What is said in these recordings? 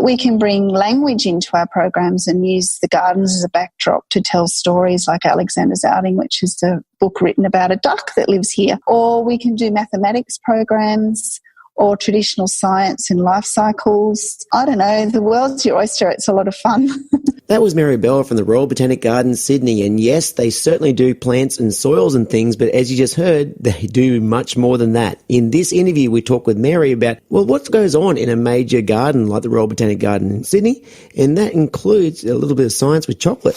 we can bring language into our programs and use the gardens as a backdrop to tell stories like Alexander's Outing, which is a book written about a duck that lives here. Or we can do mathematics programs or traditional science and life cycles. I don't know, the world's your oyster. It's a lot of fun. That was Mary Bell from the Royal Botanic Garden Sydney. And yes, they certainly do plants and soils and things, but as you just heard, they do much more than that. In this interview, we talk with Mary about, well, what goes on in a major garden like the Royal Botanic Garden in Sydney, and that includes a little bit of science with chocolate.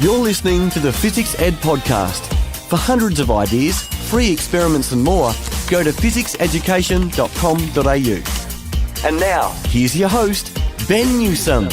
You're listening to the Physics Ed podcast. For hundreds of ideas, free experiments and more, go to physicseducation.com.au. And now, here's your host, Ben Newsome.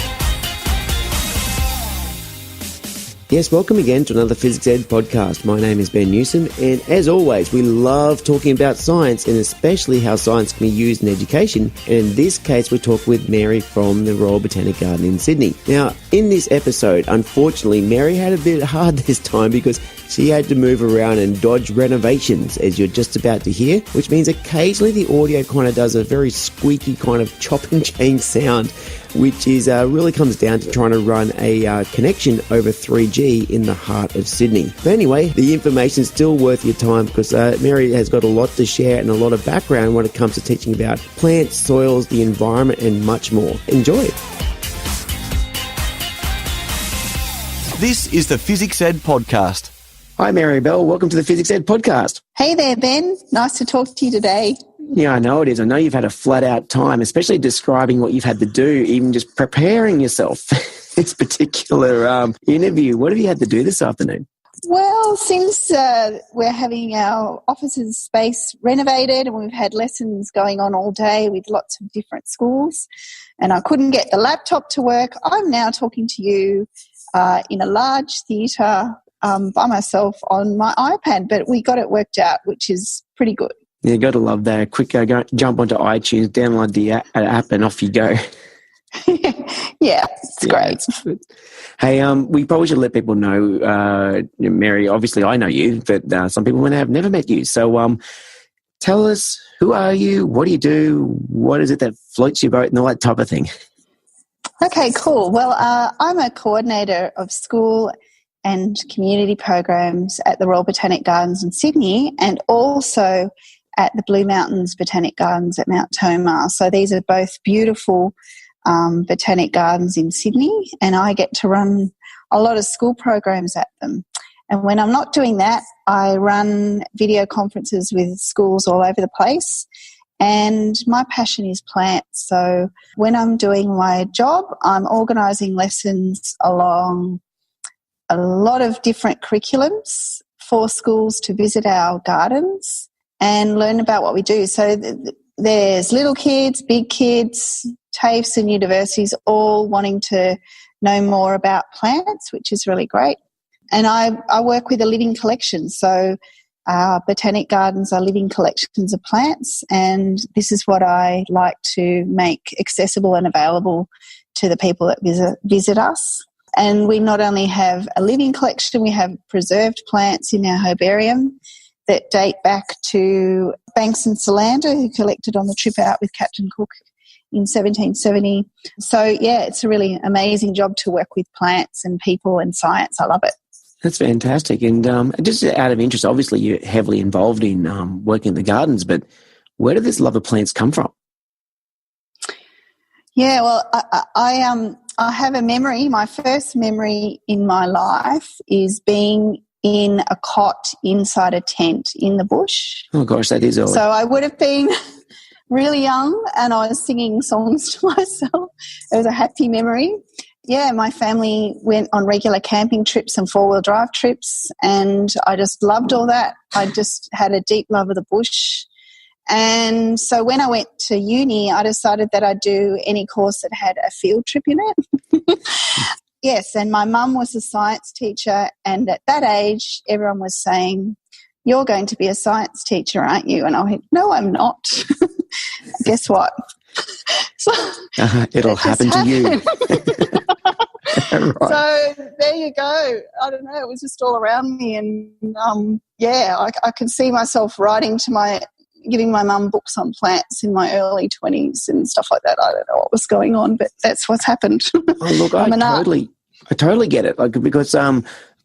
Yes, welcome again to another Physics Ed podcast. My name is Ben Newsome, and as always, we love talking about science and especially how science can be used in education. And in this case, we talk with Mary from the Royal Botanic Garden in Sydney. Now, in this episode, unfortunately, Mary had a bit hard this time because she had to move around and dodge renovations, as you're just about to hear, which means occasionally the audio kind of does a very squeaky kind of chop and change sound, which is really comes down to trying to run a connection over 3G in the heart of Sydney. But anyway, the information is still worth your time because Mary has got a lot to share and a lot of background when it comes to teaching about plants, soils, the environment, and much more. Enjoy. This is the Physics Ed podcast. Hi, Mary Bell. Welcome to the Physics Ed podcast. Hey there, Ben. Nice to talk to you today. Yeah, I know it is. I know you've had a flat-out time, especially describing what you've had to do, even just preparing yourself for this particular interview. What have you had to do this afternoon? Well, since we're having our offices space renovated and we've had lessons going on all day with lots of different schools and I couldn't get the laptop to work, I'm now talking to you in a large theatre by myself on my iPad, but we got it worked out, which is pretty good. Yeah, you got to love that. Quick, jump onto iTunes, download the app, and off you go. Yeah, it's great. Hey, we probably should let people know, Mary, obviously I know you, but some people have never met you. So tell us, who are you? What do you do? What is it that floats your boat and all that type of thing? Okay, cool. Well, I'm a coordinator of school and community programs at the Royal Botanic Gardens in Sydney and also at the Blue Mountains Botanic Gardens at Mount Tomah. So these are both beautiful botanic gardens in Sydney, and I get to run a lot of school programs at them. And when I'm not doing that, I run video conferences with schools all over the place. And my passion is plants. So when I'm doing my job, I'm organising lessons along a lot of different curriculums for schools to visit our gardens and learn about what we do. So there's little kids, big kids, TAFEs and universities all wanting to know more about plants, which is really great. And I work with a living collection. So our botanic gardens are living collections of plants, and this is what I like to make accessible and available to the people that visit us. And we not only have a living collection, we have preserved plants in our herbarium that date back to Banks and Solander, who collected on the trip out with Captain Cook in 1770. So, yeah, it's a really amazing job to work with plants and people and science. I love it. That's fantastic. And just out of interest, obviously you're heavily involved in working in the gardens, but where did this love of plants come from? Yeah, well, I have a memory. My first memory in my life is being in a cot inside a tent in the bush. Oh, gosh, that is early. So I would have been really young and I was singing songs to myself. It was a happy memory. Yeah, my family went on regular camping trips and four-wheel drive trips, and I just loved all that. I just had a deep love of the bush. And so when I went to uni, I decided that I'd do any course that had a field trip in it. Yes, and my mum was a science teacher, and at that age, everyone was saying, "You're going to be a science teacher, aren't you?" And I went, "No, I'm not." Guess what? So it'll happen to you. Right. So there you go. I don't know. It was just all around me, and I could see myself writing to my giving my mum books on plants in my early 20s and stuff like that. I don't know what was going on, but that's what's happened. Oh, look, I totally get it. Like, because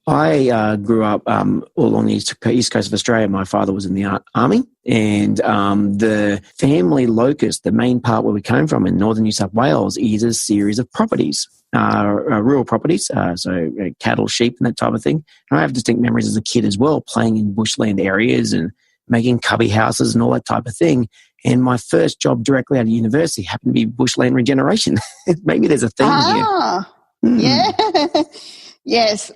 I grew up all along the east coast of Australia. My father was in the army, and the family locus, the main part where we came from in northern New South Wales, is a series of properties, rural properties, so cattle, sheep, and that type of thing. And I have distinct memories as a kid as well, playing in bushland areas and making cubby houses and all that type of thing. And my first job directly out of university happened to be bushland regeneration. Maybe there's a theme here. Yeah. Yes.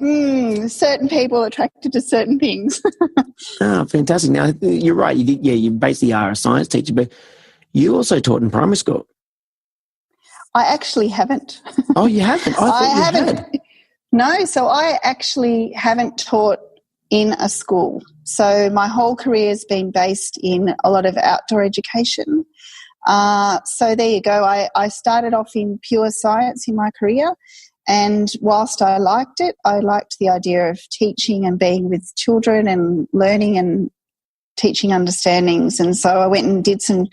Certain people are attracted to certain things. Fantastic. Now, you're right. You basically are a science teacher, but you also taught in primary school. I actually haven't. Oh, you haven't? I haven't. Had. No, so I actually haven't taught in a school. So my whole career has been based in a lot of outdoor education. So there you go. I started off in pure science in my career, and whilst I liked it, I liked the idea of teaching and being with children and learning and teaching understandings. And so I went and did some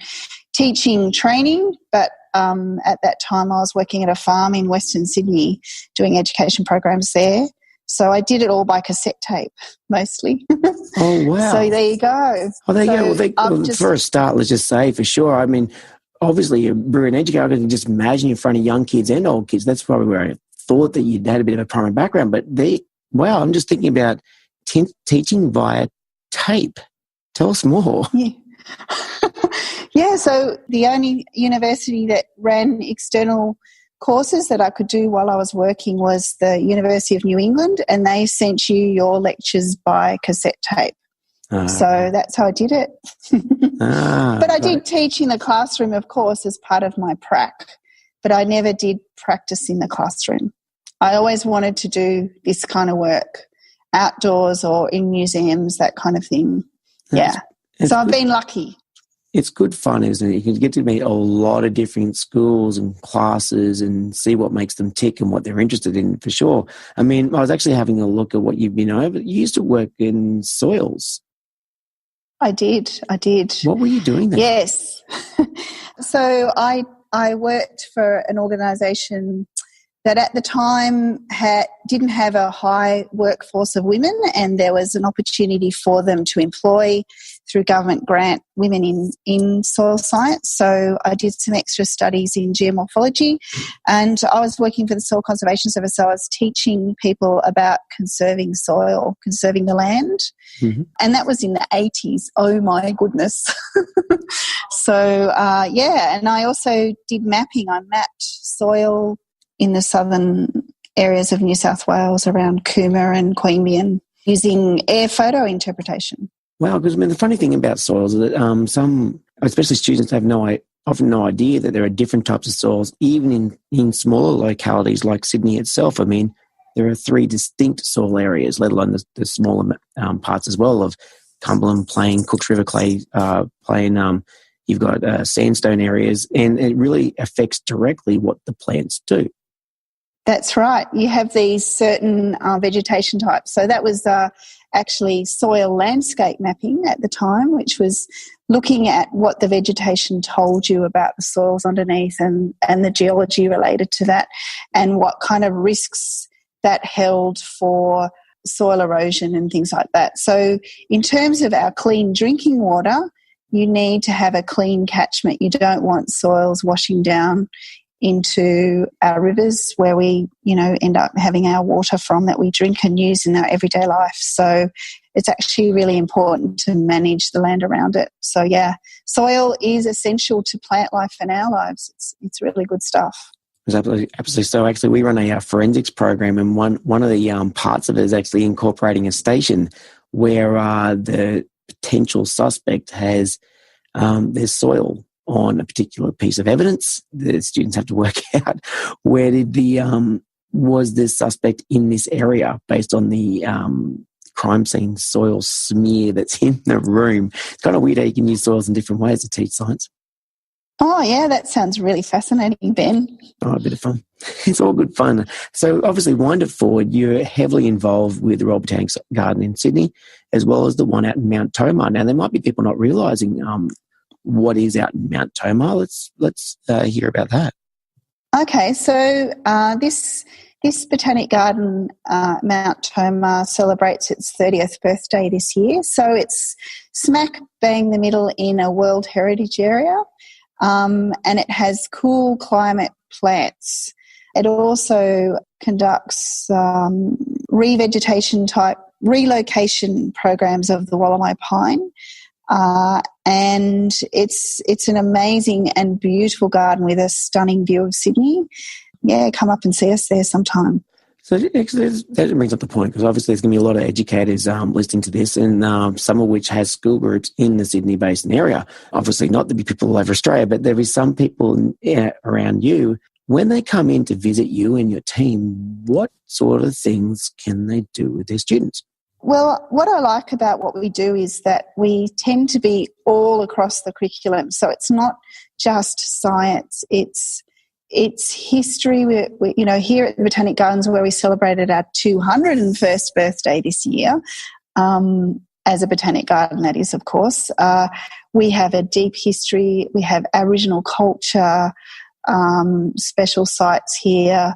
teaching training, but at that time I was working at a farm in Western Sydney doing education programs there. So I did it all by cassette tape, mostly. Oh, wow. So there you go. Oh, there you go. For a start, let's just say, for sure. I mean, obviously, you're a brilliant educator. I can just imagine in front of young kids and old kids. That's probably where I thought that you'd had a bit of a primary background. But wow, I'm just thinking about teaching via tape. Tell us more. Yeah. Yeah, so the only university that ran external courses that I could do while I was working was the University of New England, and they sent you your lectures by cassette tape. So that's how I did it. But I did teach in the classroom, of course, as part of my prac, but I never did practice in the classroom. I always wanted to do this kind of work, outdoors or in museums, that kind of thing. So I've been lucky. It's good fun, isn't it? You can get to meet a lot of different schools and classes and see what makes them tick and what they're interested in, for sure. I mean, I was actually having a look at what you've been over. You used to work in soils. I did. What were you doing there? Yes. So I worked for an organisation that at the time didn't have a high workforce of women, and there was an opportunity for them to employ, through government grant, women in soil science. So I did some extra studies in geomorphology, and I was working for the Soil Conservation Service, so I was teaching people about conserving soil, conserving the land. Mm-hmm. And that was in the 80s. Oh, my goodness. So, and I also did mapping. I mapped soil in the southern areas of New South Wales around Coomera and Queanbeyan using air photo interpretation. Wow, because I mean, the funny thing about soils is that some, especially students, have often no idea that there are different types of soils, even in smaller localities like Sydney itself. I mean, there are 3 distinct soil areas, let alone the smaller parts as well of Cumberland Plain, Cooks River Clay Plain. You've got sandstone areas, and it really affects directly what the plants do. That's right. You have these certain vegetation types. So that was actually soil landscape mapping at the time, which was looking at what the vegetation told you about the soils underneath and the geology related to that, and what kind of risks that held for soil erosion and things like that. So in terms of our clean drinking water, you need to have a clean catchment. You don't want soils washing down into our rivers where we, end up having our water from that we drink and use in our everyday life. So it's actually really important to manage the land around it. So soil is essential to plant life and our lives. It's really good stuff. Absolutely. So actually we run a forensics program, and one of the parts of it is actually incorporating a station where the potential suspect has their soil on a particular piece of evidence. The students have to work out where was this suspect in this area based on the crime scene soil smear that's in the room. It's kind of weird how you can use soils in different ways to teach science. Oh, yeah, that sounds really fascinating, Ben. Oh, a bit of fun. It's all good fun. So obviously, wind it forward, you're heavily involved with the Royal Botanic Garden in Sydney, as well as the one out in Mount Tomah. Now, there might be people not realising what is out in Mount Tomah. Let's hear about that. Okay, so this botanic garden, Mount Tomah, celebrates its 30th birthday this year. So it's smack bang the middle in a World Heritage Area, and it has cool climate plants. It also conducts revegetation type relocation programs of the Wallamai pine. And it's an amazing and beautiful garden with a stunning view of Sydney. Yeah, come up and see us there sometime. So actually, that brings up the point, because obviously there's going to be a lot of educators listening to this, and some of which has school groups in the Sydney Basin area. Obviously not to be people all over Australia, but there is some people around you. When they come in to visit you and your team, what sort of things can they do with their students? Well, what I like about what we do is that we tend to be all across the curriculum. So it's not just science, it's history. We here at the Botanic Gardens, where we celebrated our 201st birthday this year, as a botanic garden, that is, of course. We have a deep history. We have Aboriginal culture, special sites here.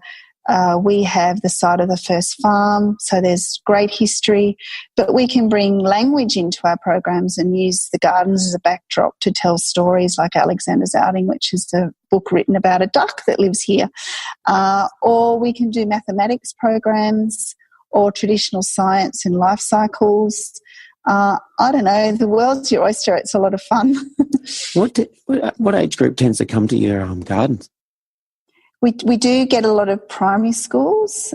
We have the site of the first farm, so there's great history, but we can bring language into our programs and use the gardens as a backdrop to tell stories like Alexander's Outing, which is a book written about a duck that lives here. Or we can do mathematics programs or traditional science and life cycles. I don't know, the world's your oyster. It's a lot of fun. What age group tends to come to your gardens? We do get a lot of primary schools.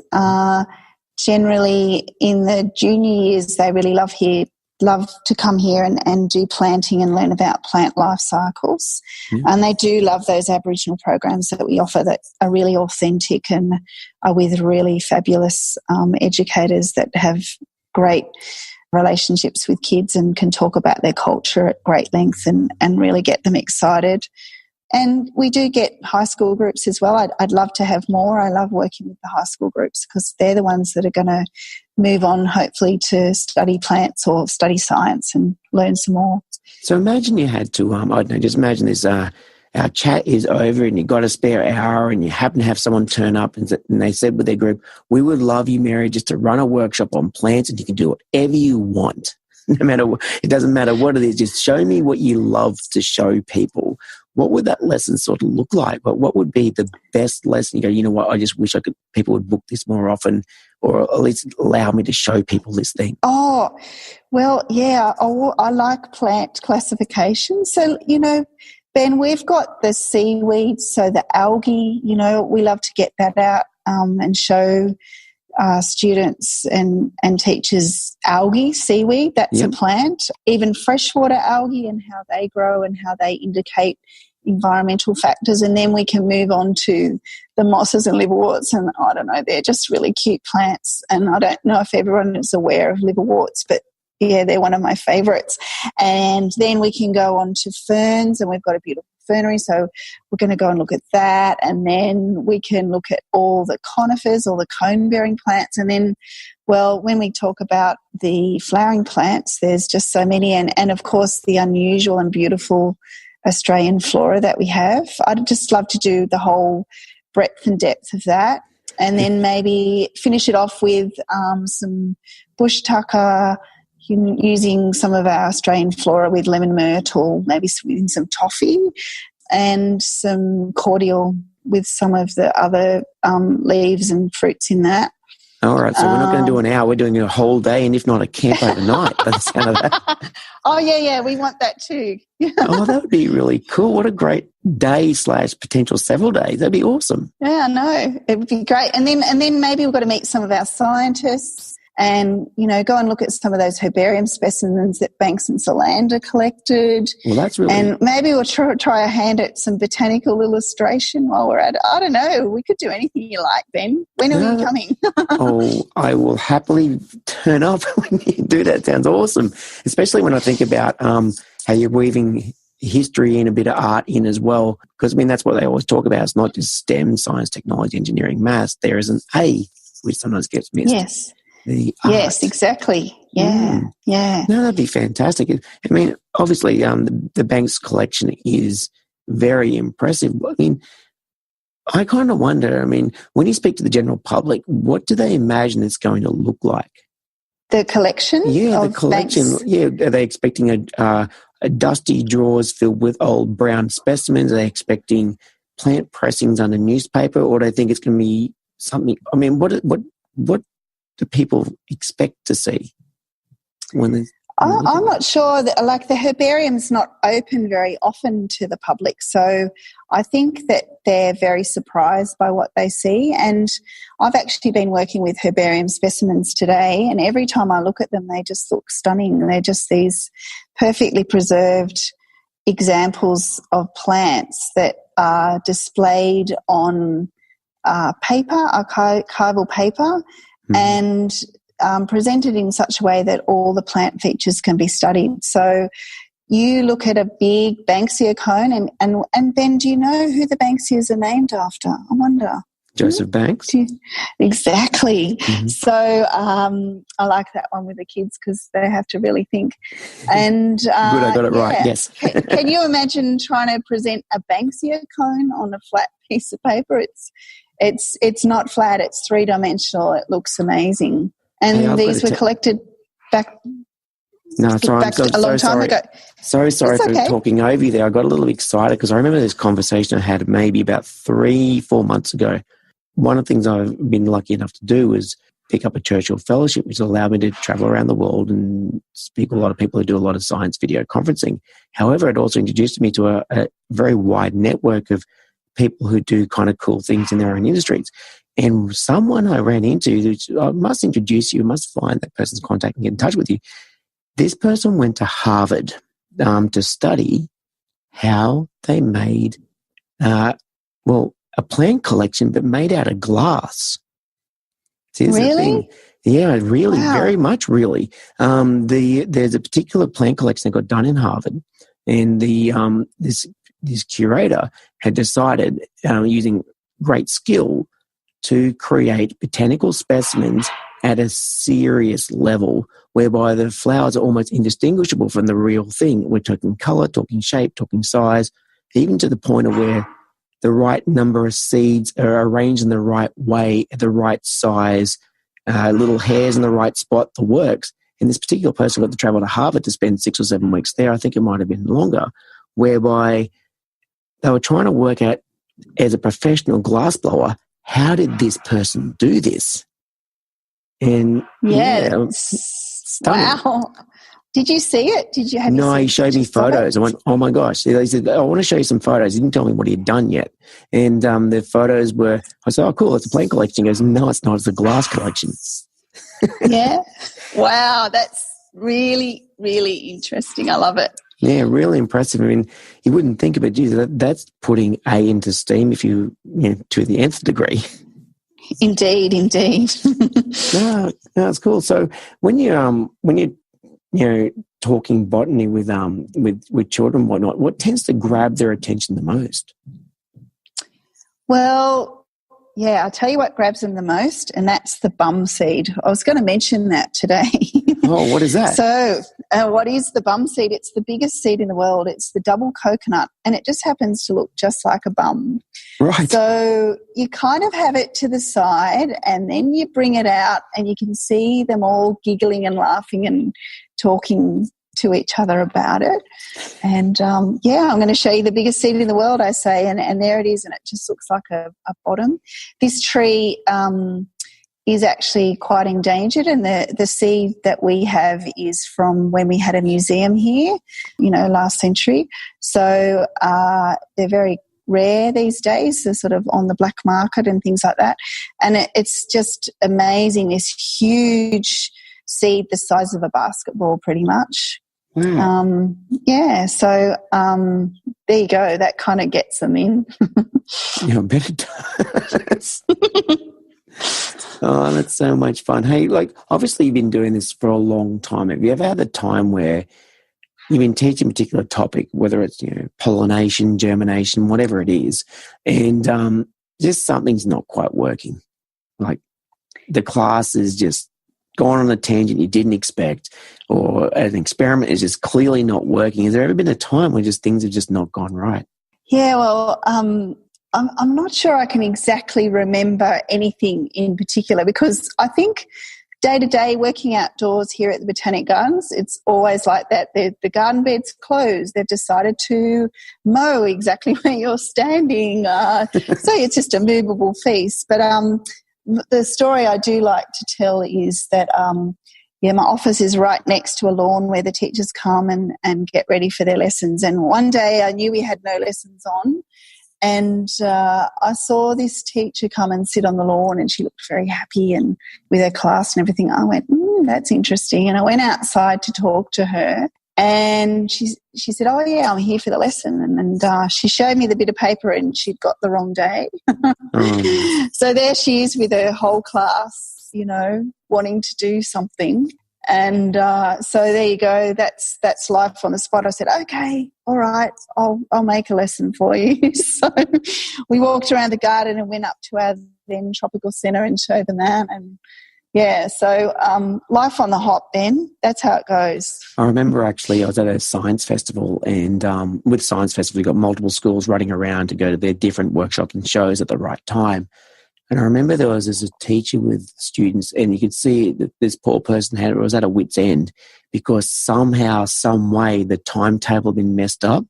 Generally, in the junior years, they really love to come here and do planting and learn about plant life cycles. Mm. And they do love those Aboriginal programs that we offer that are really authentic and are with really fabulous educators that have great relationships with kids and can talk about their culture at great length and really get them excited. And we do get high school groups as well. I'd love to have more. I love working with the high school groups because they're the ones that are going to move on, hopefully, to study plants or study science and learn some more. So imagine you had to, I don't know, just imagine this, our chat is over and you've got a spare hour and you happen to have someone turn up and they said with their group, we would love you, Mary, just to run a workshop on plants and you can do whatever you want. No matter what, it doesn't matter what it is, just show me what you love to show people. What would that lesson sort of look like? But what would be the best lesson? You go, you know what, I just wish people would book this more often, or at least allow me to show people this thing. Oh, well, yeah, I like plant classification. So, Ben, we've got the seaweeds, so the algae, we love to get that out and show students and teachers algae, seaweed, that's a plant. Even freshwater algae and how they grow and how they indicate environmental factors. And then we can move on to the mosses and liverworts, and I don't know, they're just really cute plants. And I don't know if everyone is aware of liverworts, but yeah, they're one of my favourites. And then we can go on to ferns, and we've got a beautiful fernery, so we're going to go and look at that. And then we can look at all the conifers, all the cone-bearing plants. And then, well, when we talk about the flowering plants, there's just so many. And of course, the unusual and beautiful Australian flora that we have. I'd just love to do the whole breadth and depth of that. And then maybe finish it off with some bush tucker, using some of our Australian flora with lemon myrtle, maybe with some toffee, and some cordial with some of the other leaves and fruits in that. All right, so we're not going to do an hour, we're doing a whole day, and if not, a camp overnight. By the sound of that. Oh, yeah, we want that too. Oh, that would be really cool. What a great day / potential several days. That'd be awesome. Yeah, I know. It would be great. And then maybe we've got to meet some of our scientists and, go and look at some of those herbarium specimens that Banks and Solander collected. Well, that's really... And maybe we'll try a hand at some botanical illustration while we're at it. I don't know. We could do anything you like, Ben. When are you coming? Oh, I will happily turn up when you do that. Sounds awesome. Especially when I think about how you're weaving history and a bit of art in as well. Because, that's what they always talk about. It's not just STEM, science, technology, engineering, maths. There is an A, which sometimes gets missed. Yes. the Yes, art. exactly. Yeah, yeah. No, that'd be fantastic. I mean, obviously, the Banks collection is very impressive. I mean, I kind of wonder, I mean, when you speak to the general public, what do they imagine it's going to look like? The collection Yeah, the of collection. Banks. Yeah, are they expecting a dusty drawers filled with old brown specimens? Are they expecting plant pressings on a newspaper, or do they think it's going to be something? I mean, what do people expect to see when they look I'm at it? not sure that, like, the herbarium's not open very often to the public, so I think that they're very surprised by what they see. And I've actually been working with herbarium specimens today, and every time I look at them, they just look stunning. They're just these perfectly preserved examples of plants that are displayed on paper, archival paper, and presented in such a way that all the plant features can be studied. So you look at a big Banksia cone, and Ben, do you know who the Banksias are named after? I wonder. Joseph Banks? Exactly. So I like that one with the kids because they have to really think. And Good, I got it right, yes. Can you imagine trying to present a Banksia cone on a flat piece of paper? It's not flat, it's three-dimensional. It looks amazing. And Hey, these were collected back No, sorry, I'm a long time ago. Sorry for okay. talking over you there. I got a little excited because I remember this conversation I had maybe about 3-4 months ago. One of the things I've been lucky enough to do is pick up a Churchill Fellowship, which allowed me to travel around the world and speak to a lot of people who do a lot of science video conferencing. However, it also introduced me to a very wide network of people who do kind of cool things in their own industries. And someone I ran into, I must introduce you, must find that person's contact and get in touch with you. This person went to Harvard to study how they made, a plant collection, but made out of glass. See, really? Yeah, really, wow. Very much really. There's a particular plant collection that got done in Harvard, and this curator had decided, using great skill, to create botanical specimens at a serious level, whereby the flowers are almost indistinguishable from the real thing. We're talking colour, talking shape, talking size, even to the point of where the right number of seeds are arranged in the right way, at the right size, little hairs in the right spot, the works. And this particular person got to travel to Harvard to spend 6 or 7 weeks there. I think it might have been longer, whereby they were trying to work out, as a professional glassblower, how did this person do this? And stunning. Wow. Did you see it? No, he showed me photos. I went, oh my gosh. He said, I want to show you some photos. He didn't tell me what he had done yet. And the photos were, I said, oh cool, it's a plant collection. He goes, no, it's not, it's a glass collection. Yeah. Wow, that's really, really interesting. I love it. Yeah, really impressive. I mean, you wouldn't think of it, geez, that's putting A into steam if you to the nth degree. Indeed. No, it's cool. So when you're talking botany with children and whatnot, what tends to grab their attention the most? Well, yeah, I'll tell you what grabs them the most, and that's the bum seed. I was going to mention that today. Oh, what is that? So what is the bum seed? It's the biggest seed in the world. It's the double coconut, and it just happens to look just like a bum. Right. So you kind of have it to the side, and then you bring it out, and you can see them all giggling and laughing and talking to each other about it. And I'm going to show you the biggest seed in the world, I say, and there it is, and it just looks like a bottom. This tree is actually quite endangered, and the seed that we have is from when we had a museum here, last century. So they're very rare these days. They're sort of on the black market and things like that. And it's just amazing, this huge seed the size of a basketball pretty much. Mm. So there you go. That kind of gets them in. Yeah, I bet it does. Oh, that's so much fun. Hey, obviously you've been doing this for a long time. Have you ever had the time where you've been teaching a particular topic, whether it's pollination, germination, whatever it is, and just something's not quite working? Like the class is just gone on a tangent you didn't expect, or an experiment is just clearly not working? Has there ever been a time when just things have just not gone right? Yeah, well, I'm not sure I can exactly remember anything in particular, because I think day to day working outdoors here at the Botanic Gardens, it's always like that. The garden bed's closed. They've decided to mow exactly where you're standing. So it's just a movable feast. But the story I do like to tell is that, my office is right next to a lawn where the teachers come and get ready for their lessons. And one day I knew we had no lessons on, and I saw this teacher come and sit on the lawn, and she looked very happy and with her class and everything. I went, that's interesting. And I went outside to talk to her, and she said, oh, yeah, I'm here for the lesson. And she showed me the bit of paper, and she'd got the wrong day. So there she is with her whole class, wanting to do something. And so there you go. That's life on the spot. I said, okay, all right, I'll make a lesson for you. So we walked around the garden and went up to our then tropical centre and showed them that. And yeah, so life on the hop, Ben. That's how it goes. I remember actually I was at a science festival, and with science festival, you've got multiple schools running around to go to their different workshops and shows at the right time. And I remember there was a teacher with students, and you could see that this poor person was at a wit's end, because somehow, some way, the timetable had been messed up,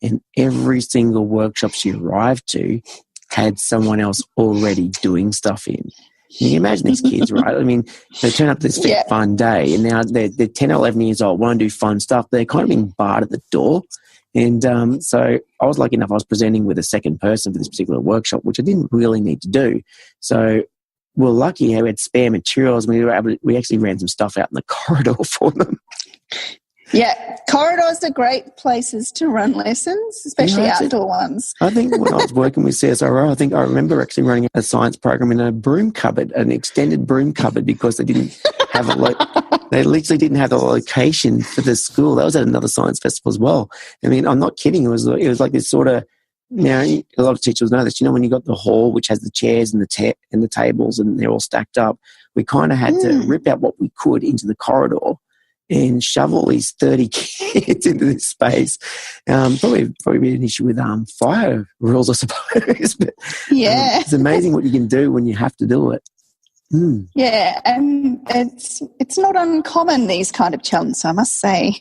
and every single workshop she arrived to had someone else already doing stuff in. Can you imagine these kids, right? I mean, they turn up to this fun day, and now they're 10 or 11 years old, want to do fun stuff. They're kind of being barred at the door. And so I was lucky enough, I was presenting with a second person for this particular workshop, which I didn't really need to do. So we're lucky how we had spare materials, and we actually ran some stuff out in the corridor for them. Yeah, corridors are great places to run lessons, especially outdoor ones. I think when I was working with CSIRO, I remember actually running a science program in a broom cupboard, an extended broom cupboard, because they didn't have they literally didn't have the location for the school. That was at another science festival as well. I mean, I'm not kidding. It was like this sort of, a lot of teachers know this. When you got the hall, which has the chairs and the tables, and they're all stacked up, we kind of had to rip out what we could into the corridor and shove all these 30 kids into this space. Probably be an issue with fire rules, I suppose. But, it's amazing what you can do when you have to do it. Mm. Yeah, and it's not uncommon, these kind of challenges, I must say.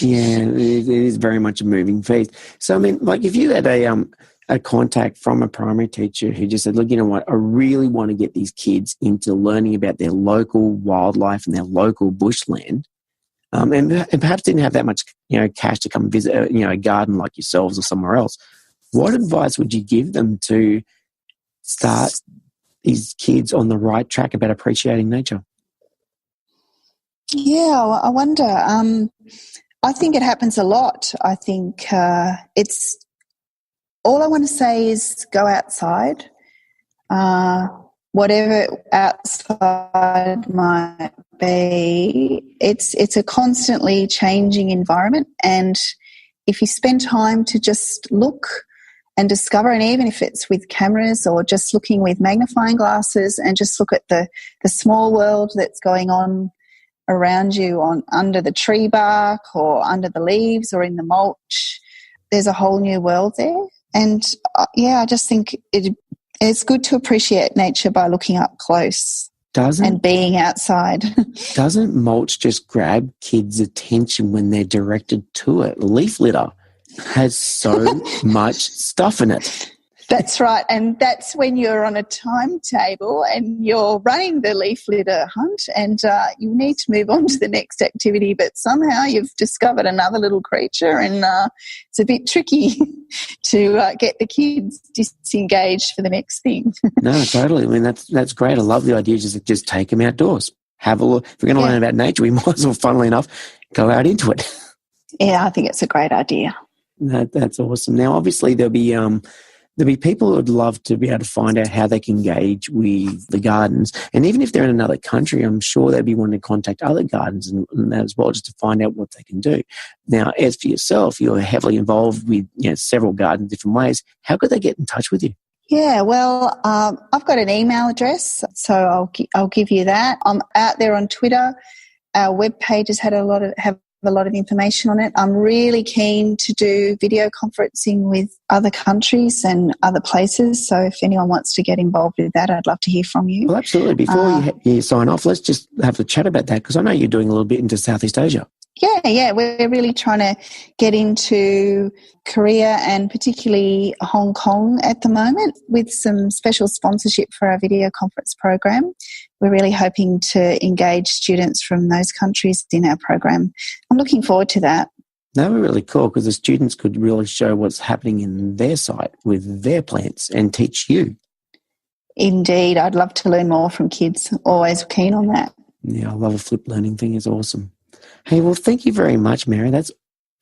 Yeah, it is very much a moving feast. So, I mean, like, if you had a contact from a primary teacher who just said, look, you know what, I really want to get these kids into learning about their local wildlife and their local bushland, and perhaps didn't have that much, cash to come visit, a garden like yourselves or somewhere else, what advice would you give them to start these kids on the right track about appreciating nature? Yeah, I wonder. I think it happens a lot. I think it's all I want to say is go outside. Whatever outside might be, it's a constantly changing environment, and if you spend time to just look and discover, and even if it's with cameras or just looking with magnifying glasses and just look at the small world that's going on around you, under the tree bark or under the leaves or in the mulch, there's a whole new world there. And I just think it's good to appreciate nature by looking up close and being outside. Doesn't mulch just grab kids' attention when they're directed to it? Leaf litter has so much stuff in it. That's right, and that's when you're on a timetable and you're running the leaf litter hunt, and you need to move on to the next activity, but somehow you've discovered another little creature, and it's a bit tricky to get the kids disengaged for the next thing. No, totally. I mean, that's great. I love the idea. Just take them outdoors. Have a look. If we're going to learn about nature, we might as well, funnily enough, go out into it. Yeah, I think it's a great idea. That's awesome. Now, obviously, there'll be people who would love to be able to find out how they can engage with the gardens. And even if they're in another country, I'm sure they'd be wanting to contact other gardens and that as well, just to find out what they can do. Now, as for yourself, you're heavily involved with several gardens in different ways. How could they get in touch with you? Yeah, well, I've got an email address, so I'll give you that. I'm out there on Twitter. Our webpage has have a lot of information on it. I'm really keen to do video conferencing with other countries and other places. So if anyone wants to get involved with that, I'd love to hear from you. Well, absolutely. Before you sign off, let's just have a chat about that, because I know you're doing a little bit into Southeast Asia. Yeah, we're really trying to get into Korea and particularly Hong Kong at the moment with some special sponsorship for our video conference program. We're really hoping to engage students from those countries in our program. I'm looking forward to that. That would be really cool, because the students could really show what's happening in their site with their plants and teach you. Indeed, I'd love to learn more from kids. Always keen on that. Yeah, I love a flip learning thing. It's awesome. Hey, well, thank you very much, Mary. That's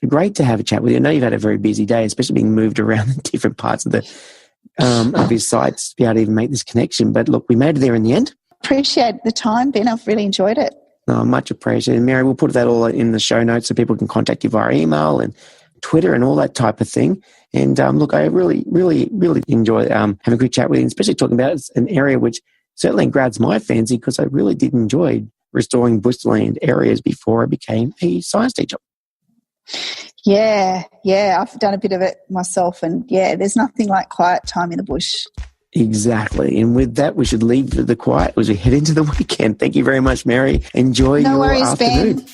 great to have a chat with you. I know you've had a very busy day, especially being moved around in different parts of your sites to be able to even make this connection. But look, we made it there in the end. Appreciate the time, Ben. I've really enjoyed it. No, much appreciated. Mary, we'll put that all in the show notes so people can contact you via email and Twitter and all that type of thing. And look, I really, really, really enjoy having a quick chat with you, especially talking about an area which certainly grabs my fancy, because I really did enjoy restoring bushland areas before I became a science teacher. Yeah, I've done a bit of it myself, and there's nothing like quiet time in the bush. Exactly. And with that, we should leave the quiet as we head into the weekend. Thank you very much, Mary. Enjoy your afternoon. Ben.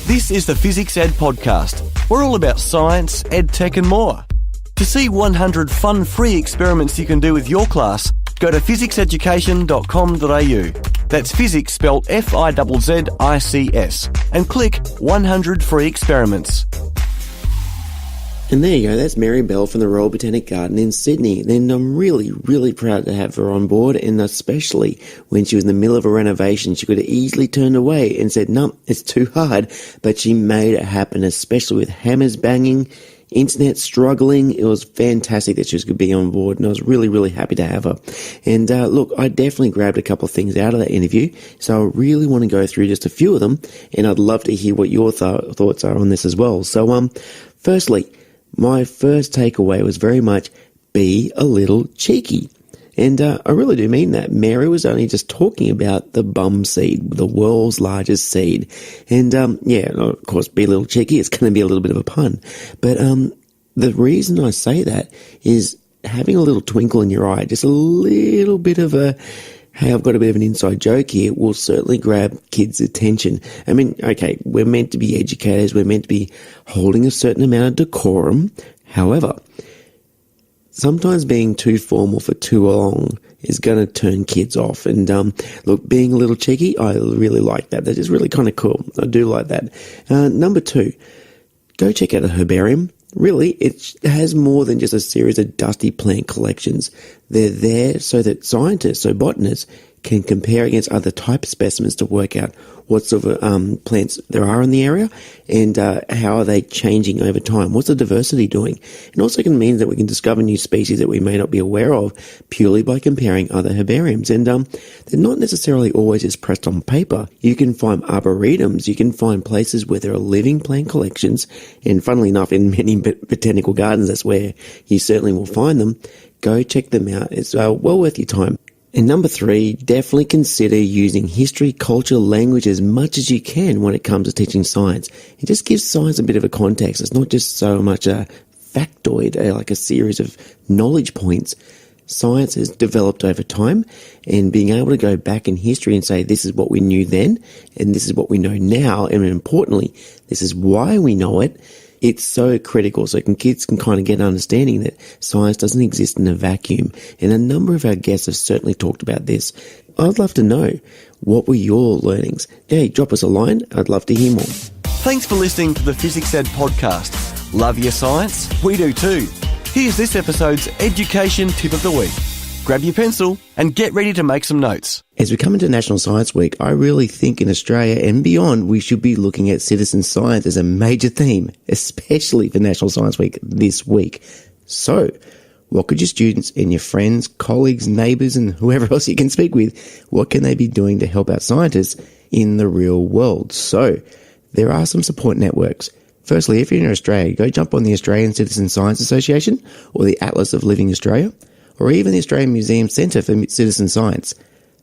This is the Fizzics Ed podcast. We're all about science, ed tech and more. To see 100 fun free experiments you can do with your class, go to fizzicseducation.com.au. That's physics spelled F-I-Z-Z-I-C-S, and click 100 free experiments. And there you go, that's Mary Bell from the Royal Botanic Garden in Sydney. And I'm really, really proud to have her on board, and especially when she was in the middle of a renovation, she could have easily turned away and said, no, it's too hard, but she made it happen, especially with hammers banging, internet struggling. It was fantastic that she was going to be on board, and I was really, really happy to have her. And look, I definitely grabbed a couple of things out of that interview, so I really want to go through just a few of them, and I'd love to hear what your thoughts are on this as well. So, firstly, my first takeaway was very much be a little cheeky. And I really do mean that. Mary was only just talking about the bum seed, the world's largest seed. And of course, be a little cheeky. It's going to be a little bit of a pun. But the reason I say that is having a little twinkle in your eye, just a little bit of a, hey, I've got a bit of an inside joke here, will certainly grab kids' attention. I mean, okay, we're meant to be educators. We're meant to be holding a certain amount of decorum. However, sometimes being too formal for too long is going to turn kids off. And look, being a little cheeky, I really like that. That is really kind of cool. I do like that. Number 2, go check out a herbarium. Really, it has more than just a series of dusty plant collections. They're there so that scientists, so botanists, can compare against other type specimens to work out what sort of plants there are in the area and how are they changing over time. What's the diversity doing? It also can mean that we can discover new species that we may not be aware of purely by comparing other herbariums. And they're not necessarily always just pressed on paper. You can find arboretums. You can find places where there are living plant collections. And funnily enough, in many botanical gardens, that's where you certainly will find them. Go check them out. It's well worth your time. And number 3, definitely consider using history, culture, language as much as you can when it comes to teaching science. It just gives science a bit of a context. It's not just so much a factoid, like a series of knowledge points. Science has developed over time, and being able to go back in history and say this is what we knew then and this is what we know now, and importantly, this is why we know it. It's so critical so kids can kind of get an understanding that science doesn't exist in a vacuum. And a number of our guests have certainly talked about this. I'd love to know, what were your learnings? Hey, drop us a line. I'd love to hear more. Thanks for listening to the Fizzics Ed podcast. Love your science? We do too. Here's this episode's education tip of the week. Grab your pencil and get ready to make some notes. As we come into National Science Week, I really think in Australia and beyond, we should be looking at citizen science as a major theme, especially for National Science Week this week. So, what could your students and your friends, colleagues, neighbours and whoever else you can speak with, what can they be doing to help out scientists in the real world? So, there are some support networks. Firstly, if you're in Australia, go jump on the Australian Citizen Science Association or the Atlas of Living Australia, or even the Australian Museum Centre for Citizen Science.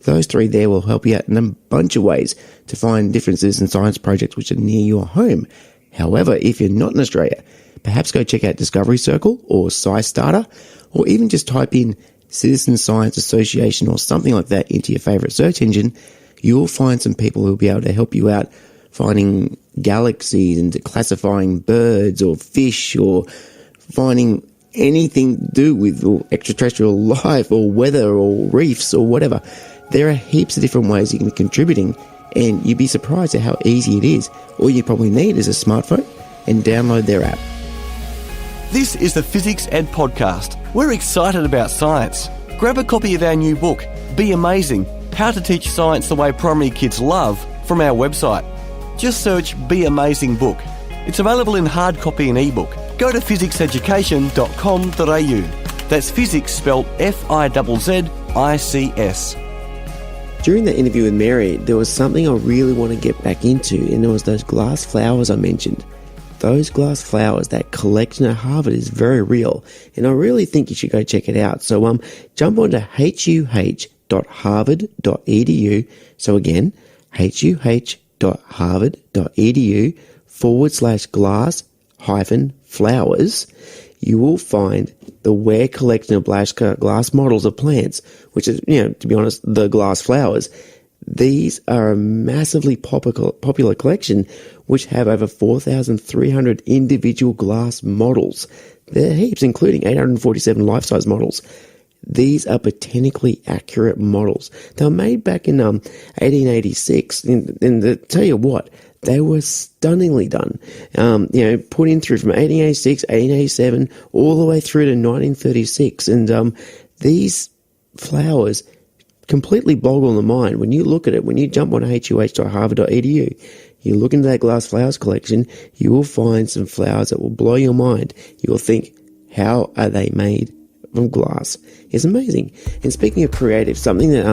Those three there will help you out in a bunch of ways to find different citizen science projects which are near your home. However, if you're not in Australia, perhaps go check out Discovery Circle or SciStarter, or even just type in Citizen Science Association or something like that into your favourite search engine. You'll find some people who will be able to help you out finding galaxies and classifying birds or fish or finding anything to do with extraterrestrial life or weather or reefs or whatever. There are heaps of different ways you can be contributing, and you'd be surprised at how easy it is. All you probably need is a smartphone and download their app. This is the Physics Ed Podcast. We're excited about science. Grab a copy of our new book, Be Amazing, How to Teach Science the Way Primary Kids Love, from our website. Just search Be Amazing Book. It's available in hard copy and ebook. Go to fizzicseducation.com.au. That's physics spelled F-I-Z-Z-I-C-S. During the interview with Mary, there was something I really want to get back into, and it was those glass flowers I mentioned. Those glass flowers, that collection at Harvard is very real, and I really think you should go check it out. So jump onto huh.harvard.edu. So again, huh.harvard.edu/glass-flowers. You will find the Ware collection of glass models of plants, which is, to be honest, the glass flowers. These are a massively popular collection which have over 4,300 individual glass models. There are heaps, including 847 life-size models. These are botanically accurate models. They were made back in 1886, and tell you what, they were stunningly done. Put in through from 1886, 1887, all the way through to 1936. And these flowers completely boggle the mind. When you look at it, when you jump on huh.harvard.edu, you look into that glass flowers collection, you will find some flowers that will blow your mind. You will think, how are they made from glass? It's amazing. And speaking of creative, something that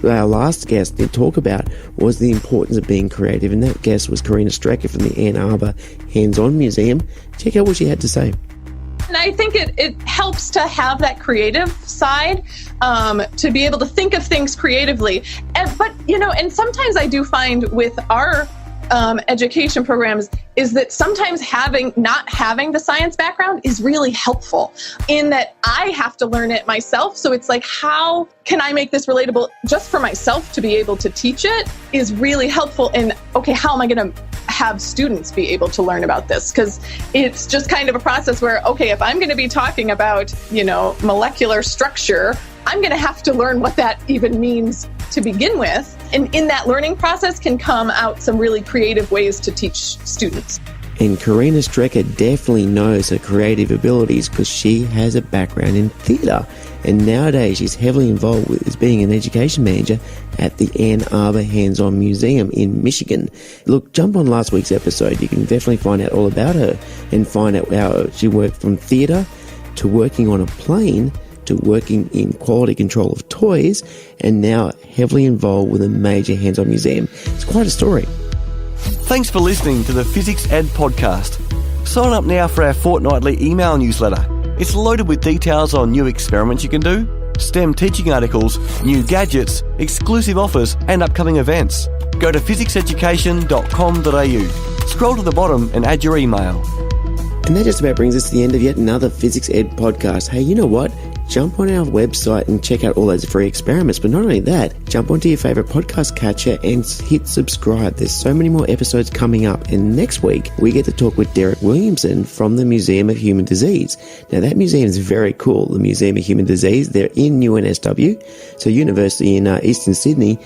our last guest did talk about was the importance of being creative, and that guest was Karina Strecker from the Ann Arbor Hands-On Museum. Check out what she had to say. And I think it helps to have that creative side, to be able to think of things creatively. But sometimes I do find with our education programs is that sometimes not having the science background is really helpful in that I have to learn it myself. So it's like, how can I make this relatable just for myself to be able to teach it is really helpful. And okay, how am I going to have students be able to learn about this? Because it's just kind of a process where, okay, if I'm going to be talking about, molecular structure, I'm going to have to learn what that even means to begin with. And in that learning process can come out some really creative ways to teach students. And Karina Strecker definitely knows her creative abilities because she has a background in theatre. And nowadays she's heavily involved with as being an education manager at the Ann Arbor Hands-On Museum in Michigan. Look, jump on last week's episode. You can definitely find out all about her and find out how she worked from theatre to working on a plane to working in quality control of toys, and now heavily involved with a major hands-on museum. It's quite a story. Thanks for listening to the Physics Ed Podcast. Sign up now for our fortnightly email newsletter. It's loaded with details on new experiments you can do, STEM teaching articles, new gadgets, exclusive offers, and upcoming events. Go to fizzicseducation.com.au. Scroll to the bottom and add your email. And that just about brings us to the end of yet another Physics Ed podcast. Hey, you know what? Jump on our website and check out all those free experiments. But not only that, jump onto your favourite podcast catcher and hit subscribe. There's so many more episodes coming up. And next week, we get to talk with Derek Williamson from the Museum of Human Disease. Now, that museum is very cool, the Museum of Human Disease. They're in UNSW, so University in Eastern Sydney,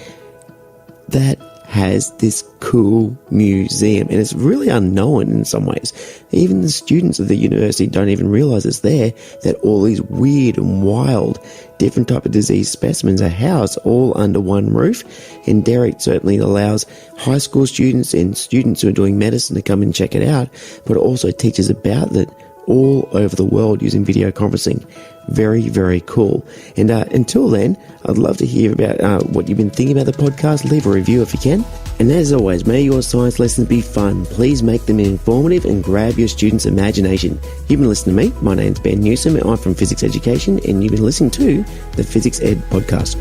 that has this cool museum, and it's really unknown in some ways. Even the students of the university don't even realize it's there, that all these weird and wild different type of disease specimens are housed all under one roof. And Derek certainly allows high school students and students who are doing medicine to come and check it out, but also teaches about it all over the world using video conferencing. Very, very cool. And until then, I'd love to hear about what you've been thinking about the podcast. Leave a review if you can. And as always, may your science lessons be fun. Please make them informative and grab your students' imagination. You've been listening to me. My name's Ben Newsome. I'm from Physics Education, and you've been listening to the Physics Ed Podcast.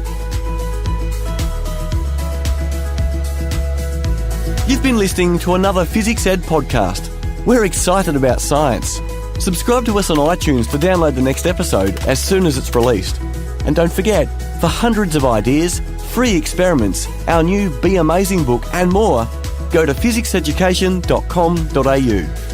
You've been listening to another Physics Ed Podcast. We're excited about science. Subscribe to us on iTunes to download the next episode as soon as it's released. And don't forget, for hundreds of ideas, free experiments, our new Be Amazing book and more, go to physicseducation.com.au.